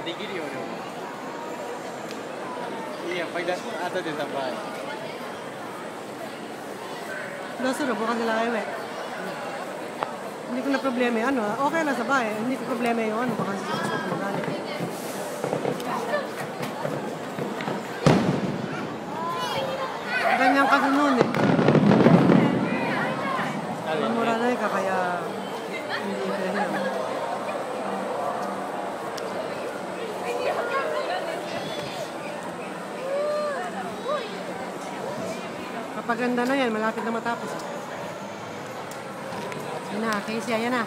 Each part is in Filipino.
できるよ、俺も。いや、pag ato din sa bahay. Nasuro, bukas nila kayo eh. Hindi ko na problema yung ano, okay lang sa bahay. Hindi ko problema yung ano, baka sasok mo galit. Ganyan kasi noon eh. Mura na ka, kaya hindi pwede. Kapag ganda na yan, malapit na matapos. Yan na, Casey, ayan na.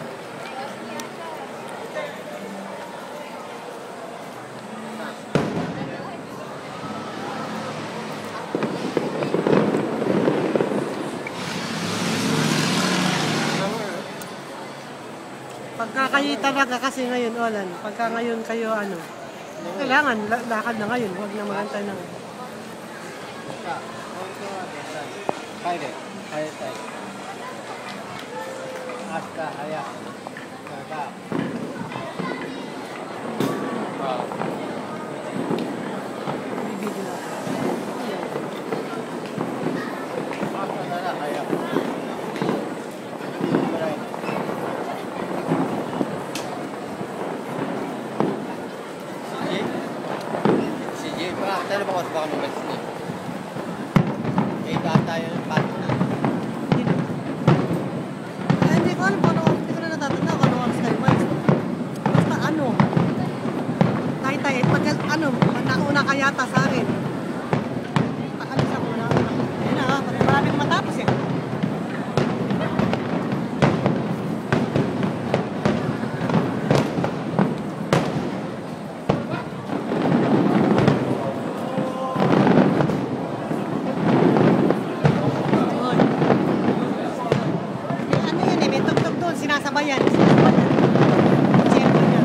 Pagka kayo talaga kasi ngayon, Olan, pagka ngayon kayo ano, kailangan lakad na ngayon, huwag na magantay ng... 帰れ、帰りたい。明日早く。だから。Bibigyan na. 明日なら早く。Sige, tayo ba mas baka may sini? Kita tayo ng pato na. Hindi ko alam paano, hindi ko na natatanda kung ano ang Skywise. Basta ano, kahit tayo, pag ano, nauna ka yata sa akin. Pakalis ako na. Ayun na, marami na matapos eh. Sinasabayan. Siyempre niya.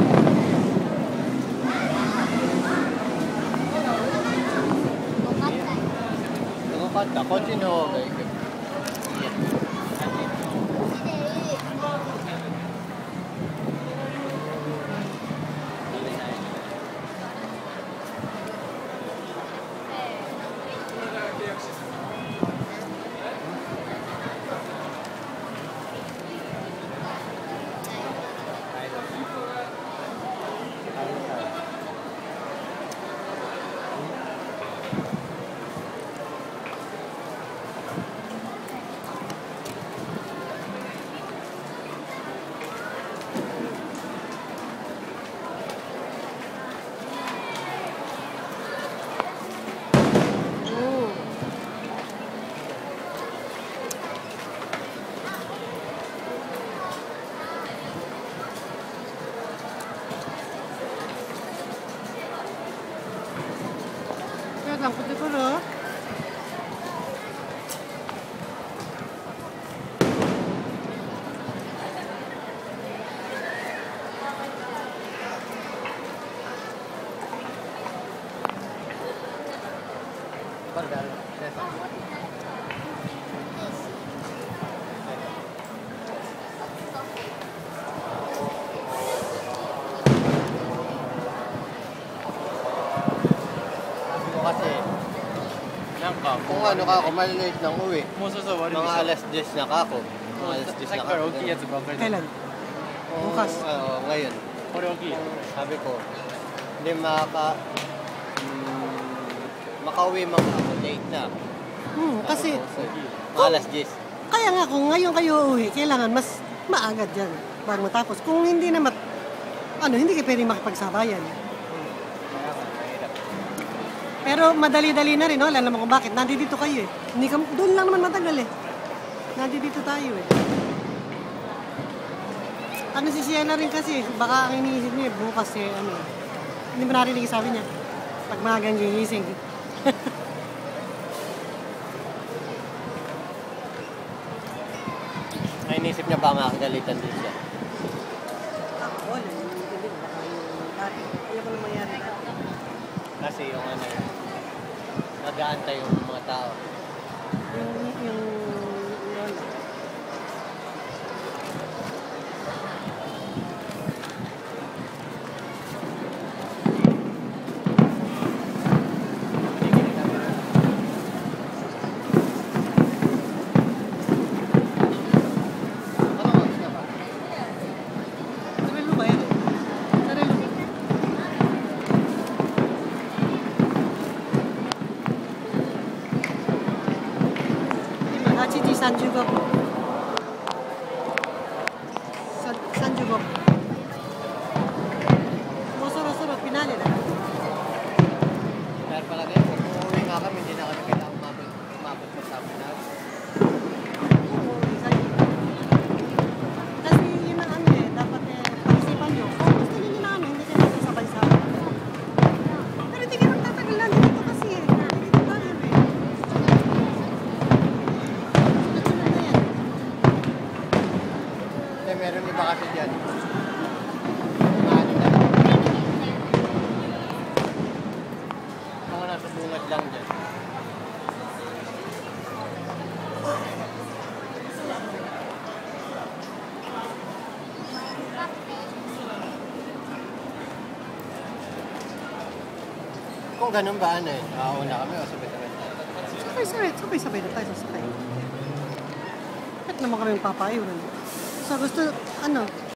よかった。こっちの方がいいけど。Lang puti ko no. Kasi kung ano ka ako, maliliit ng uwi. Mga alas 10 na ka ako. Mga alas 10 na ka ako. Kailan? Bukas. Ngayon. Sabi ko, hindi makauwi mga ako late na. Kasi mga alas 10. Kaya nga kung ngayon kayo uwi, kailangan mas maagad dyan bago matapos. Kung hindi na hindi kayo pwedeng makipagsabayan. Pero madali-dali na rin, no? Alam mo kung bakit. Nandito kayo eh. Doon lang naman matagal eh. Nandito tayo eh. Ano si Sienna rin kasi, baka ang iniisip niya bukas eh, hindi mo narinig sabi niya. Pag magang gigising. Ay, iniisip niya ba makagalitan din siya? Wala, hindi. Ayaw ko na mangyari. Kasi yung nag-aantay yung mga tao. Yung lola. meron iba kasi dyan. Ano na. Mga nasa bungad lang dyan. Kung ganun ba ano eh, nakauna kami o sabay-sabay tayo. Sabay-sabay na tayo sasakay. Kahit naman kami papayo. So gusto, ano,